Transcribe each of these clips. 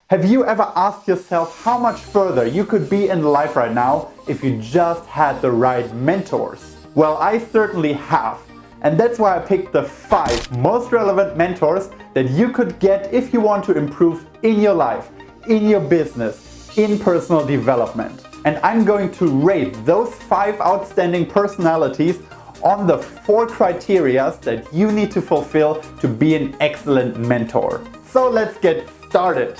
Have you ever asked yourself how much further you could be in life right now if you just had the right mentors? Well, I certainly have. And that's why I picked the 5 most relevant mentors that you could get if you want to improve in your life, in your business, in personal development. And I'm going to rate those 5 outstanding personalities on the 4 criteria that you need to fulfill to be an excellent mentor. So let's get started.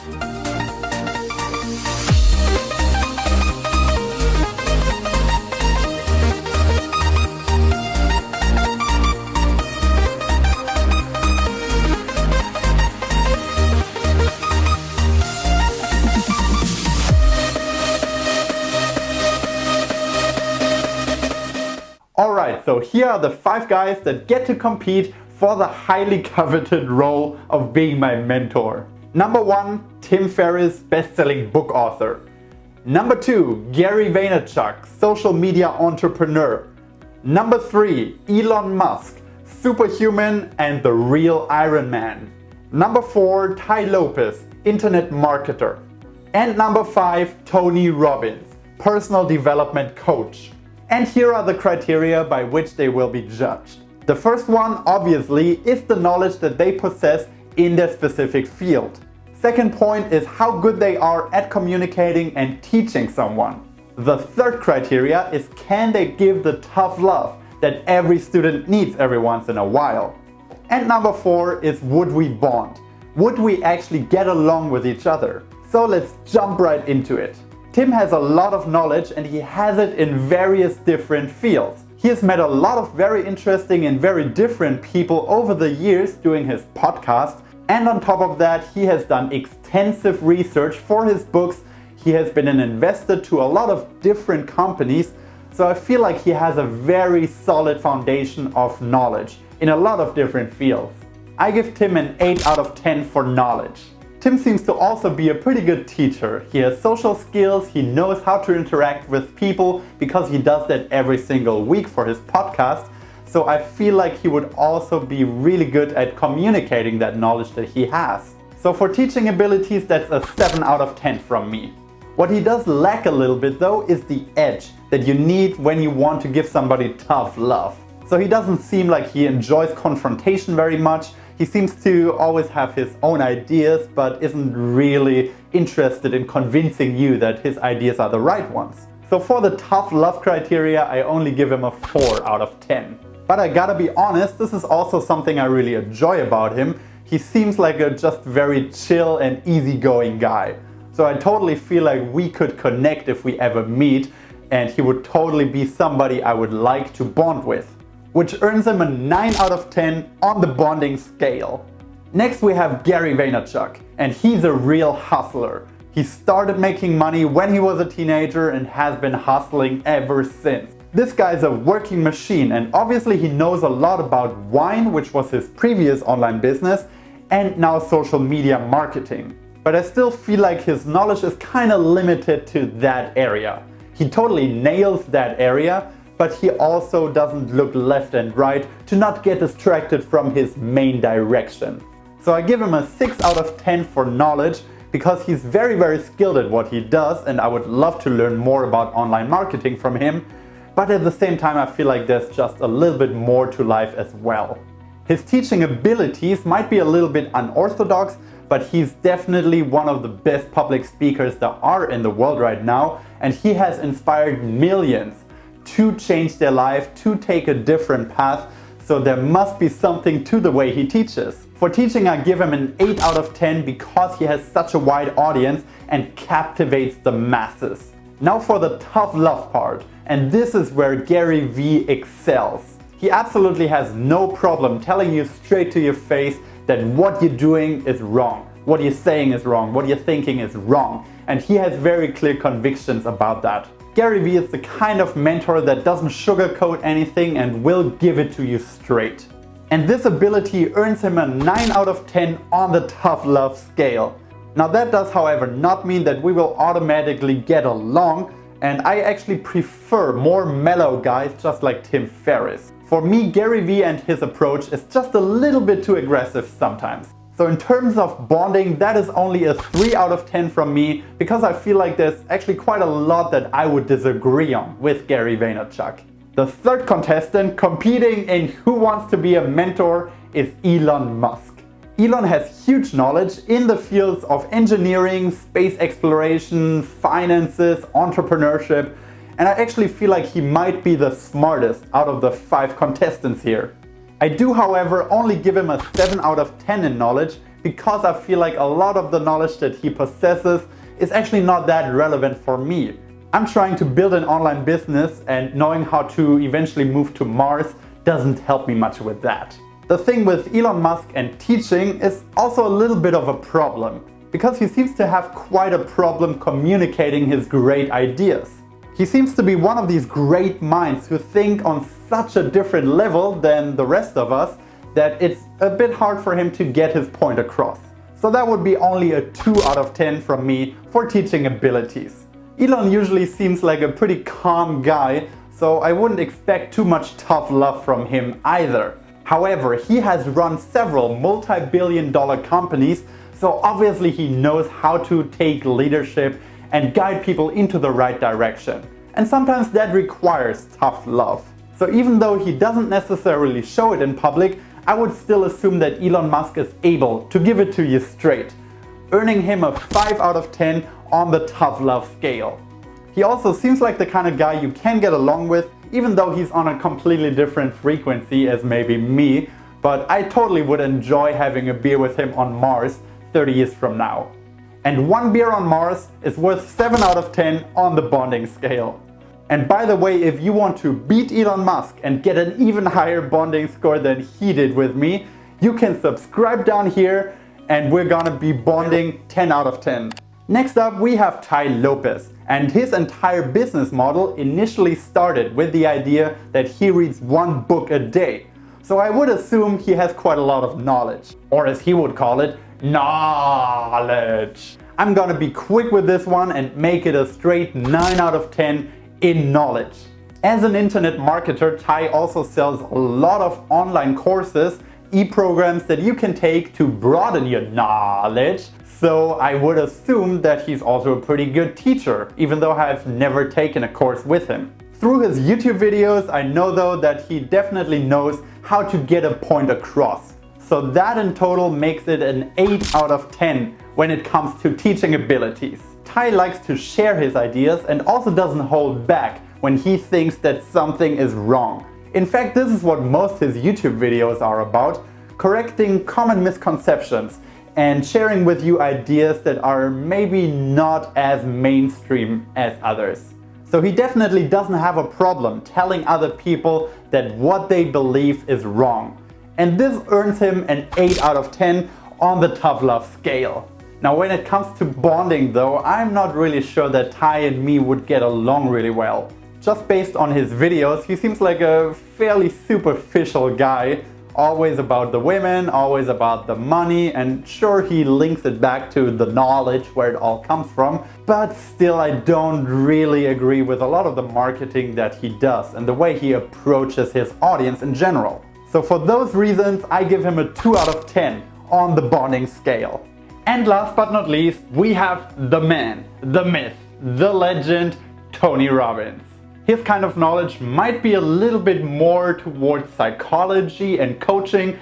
Alright, so here are the 5 guys that get to compete for the highly coveted role of being my mentor. Number 1, Tim Ferriss, best-selling book author. Number 2, Gary Vaynerchuk, social media entrepreneur. Number 3, Elon Musk, superhuman and the real Iron Man. Number 4, Tai Lopez, internet marketer. And number 5, Tony Robbins, personal development coach. And here are the criteria by which they will be judged. The first one, obviously, is the knowledge that they possess in their specific field. Second point is how good they are at communicating and teaching someone. The third criteria is can they give the tough love that every student needs every once in a while. And number 4 is would we bond? Would we actually get along with each other? So let's jump right into it. Tim has a lot of knowledge and he has it in various different fields. He has met a lot of very interesting and very different people over the years doing his podcast, and on top of that he has done extensive research for his books. He has been an investor to a lot of different companies, so I feel like he has a very solid foundation of knowledge in a lot of different fields. I give Tim an 8 out of 10 for knowledge. Tim seems to also be a pretty good teacher. He has social skills, he knows how to interact with people because he does that every single week for his podcast. So I feel like he would also be really good at communicating that knowledge that he has. So for teaching abilities, that's a 7 out of 10 from me. What he does lack a little bit though is the edge that you need when you want to give somebody tough love. So he doesn't seem like he enjoys confrontation very much. He seems to always have his own ideas, but isn't really interested in convincing you that his ideas are the right ones. So for the tough love criteria, I only give him a 4 out of 10. But I gotta be honest, this is also something I really enjoy about him. He seems like a just very chill and easygoing guy. So I totally feel like we could connect if we ever meet, and he would totally be somebody I would like to bond with, which earns him a 9 out of 10 on the bonding scale. Next we have Gary Vaynerchuk, and he's a real hustler. He started making money when he was a teenager and has been hustling ever since. This guy's a working machine, and obviously he knows a lot about wine, which was his previous online business, and now social media marketing. But I still feel like his knowledge is kind of limited to that area. He totally nails that area, but he also doesn't look left and right to not get distracted from his main direction. So I give him a 6 out of 10 for knowledge because he's very skilled at what he does, and I would love to learn more about online marketing from him. But at the same time I feel like there's just a little bit more to life as well. His teaching abilities might be a little bit unorthodox, but he's definitely one of the best public speakers there are in the world right now, and he has inspired millions to change their life, to take a different path, so there must be something to the way he teaches. For teaching I give him an 8 out of 10 because he has such a wide audience and captivates the masses. Now for the tough love part, and this is where Gary V excels. He absolutely has no problem telling you straight to your face that what you're doing is wrong, what you're saying is wrong, what you're thinking is wrong, and he has very clear convictions about that. Gary V is the kind of mentor that doesn't sugarcoat anything and will give it to you straight. And this ability earns him a 9 out of 10 on the tough love scale. Now that does, however, not mean that we will automatically get along, and I actually prefer more mellow guys just like Tim Ferriss. For me, Gary V and his approach is just a little bit too aggressive sometimes. So in terms of bonding, that is only a 3 out of 10 from me, because I feel like there's actually quite a lot that I would disagree on with Gary Vaynerchuk. The third contestant competing in Who Wants to Be a Mentor is Elon Musk. Elon has huge knowledge in the fields of engineering, space exploration, finances, entrepreneurship, and I actually feel like he might be the smartest out of the 5 contestants here. I do, however, only give him a 7 out of 10 in knowledge, because I feel like a lot of the knowledge that he possesses is actually not that relevant for me. I'm trying to build an online business, and knowing how to eventually move to Mars doesn't help me much with that. The thing with Elon Musk and teaching is also a little bit of a problem, because he seems to have quite a problem communicating his great ideas. He seems to be one of these great minds who think on such a different level than the rest of us that it's a bit hard for him to get his point across. So that would be only a 2 out of 10 from me for teaching abilities. Elon usually seems like a pretty calm guy, so I wouldn't expect too much tough love from him either. However, he has run several multi-billion-dollar companies, so obviously he knows how to take leadership and guide people into the right direction. And sometimes that requires tough love. So even though he doesn't necessarily show it in public, I would still assume that Elon Musk is able to give it to you straight, earning him a 5 out of 10 on the tough love scale. He also seems like the kind of guy you can get along with, even though he's on a completely different frequency as maybe me, but I totally would enjoy having a beer with him on Mars 30 years from now. And 1 beer on Mars is worth 7 out of 10 on the bonding scale. And by the way, if you want to beat Elon Musk and get an even higher bonding score than he did with me, you can subscribe down here and we're gonna be bonding 10 out of 10. Next up, we have Tai Lopez, and his entire business model initially started with the idea that he reads 1 book a day. So I would assume he has quite a lot of knowledge, or as he would call it, knowledge. I'm gonna be quick with this one and make it a straight 9 out of 10 in knowledge. As an internet marketer, Tai also sells a lot of online courses, e-programs that you can take to broaden your knowledge. So I would assume that he's also a pretty good teacher, even though I've never taken a course with him. Through his YouTube videos, I know though that he definitely knows how to get a point across. So that in total makes it an 8 out of 10 when it comes to teaching abilities. Tai likes to share his ideas and also doesn't hold back when he thinks that something is wrong. In fact, this is what most his YouTube videos are about, correcting common misconceptions and sharing with you ideas that are maybe not as mainstream as others. So he definitely doesn't have a problem telling other people that what they believe is wrong. And this earns him an 8 out of 10 on the tough love scale. Now when it comes to bonding though, I'm not really sure that Tai and me would get along really well. Just based on his videos, he seems like a fairly superficial guy, always about the women, always about the money, and sure, he links it back to the knowledge where it all comes from, but still I don't really agree with a lot of the marketing that he does and the way he approaches his audience in general. So for those reasons, I give him a 2 out of 10 on the bonding scale. And last but not least, we have the man, the myth, the legend, Tony Robbins. His kind of knowledge might be a little bit more towards psychology and coaching,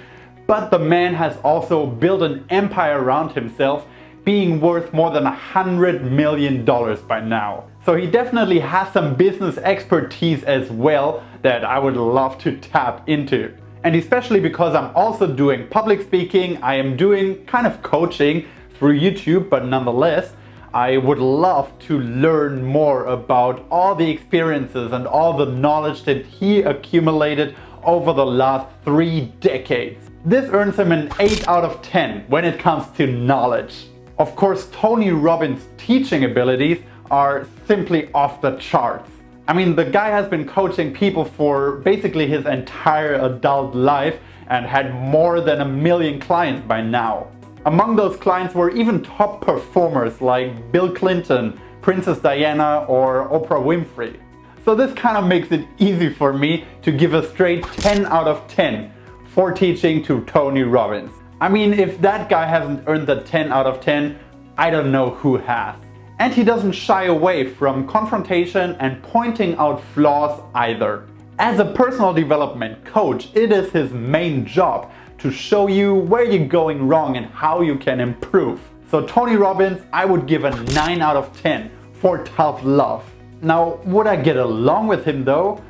but the man has also built an empire around himself, being worth more than $100 million by now. So he definitely has some business expertise as well that I would love to tap into. And especially because I'm also doing public speaking, I am doing kind of coaching through YouTube, but nonetheless, I would love to learn more about all the experiences and all the knowledge that he accumulated over the last 3 decades. This earns him an 8 out of 10 when it comes to knowledge. Of course, Tony Robbins' teaching abilities are simply off the charts. I mean, the guy has been coaching people for basically his entire adult life and had more than 1 million clients by now. Among those clients were even top performers like Bill Clinton, Princess Diana, or Oprah Winfrey. So this kind of makes it easy for me to give a straight 10 out of 10 for teaching to Tony Robbins. I mean, if that guy hasn't earned the 10 out of 10, I don't know who has. And he doesn't shy away from confrontation and pointing out flaws either. As a personal development coach, it is his main job to show you where you're going wrong and how you can improve. So Tony Robbins, I would give a 9 out of 10 for tough love. Now, would I get along with him though?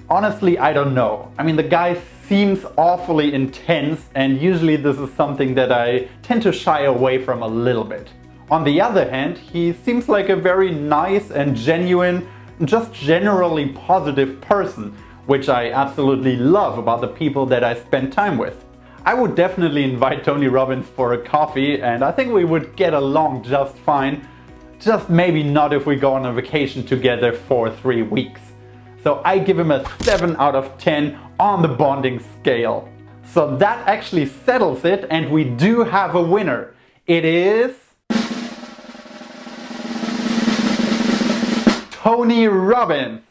Honestly, I don't know. I mean, the guy seems awfully intense, and usually this is something that I tend to shy away from a little bit. On the other hand, he seems like a very nice and genuine, just generally positive person, which I absolutely love about the people that I spend time with. I would definitely invite Tony Robbins for a coffee, and I think we would get along just fine. Just maybe not if we go on a vacation together for 3 weeks. So I give him a 7 out of 10 on the bonding scale. So that actually settles it, and we do have a winner. It is Tony Robbins.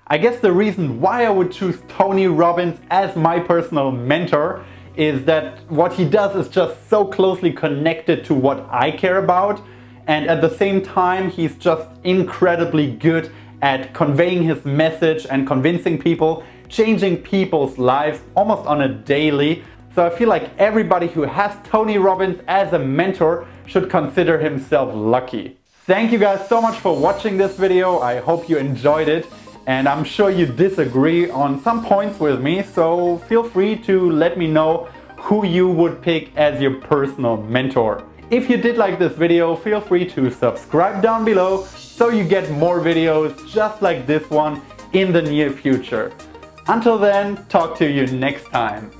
I guess the reason why I would choose Tony Robbins as my personal mentor is that what he does is just so closely connected to what I care about, and at the same time he's just incredibly good at conveying his message and convincing people, changing people's lives almost on a daily. So I feel like everybody who has Tony Robbins as a mentor should consider himself lucky. Thank you guys so much for watching this video. I hope you enjoyed it, and I'm sure you disagree on some points with me, so feel free to let me know who you would pick as your personal mentor. If you did like this video, feel free to subscribe down below so you get more videos just like this one in the near future. Until then, talk to you next time.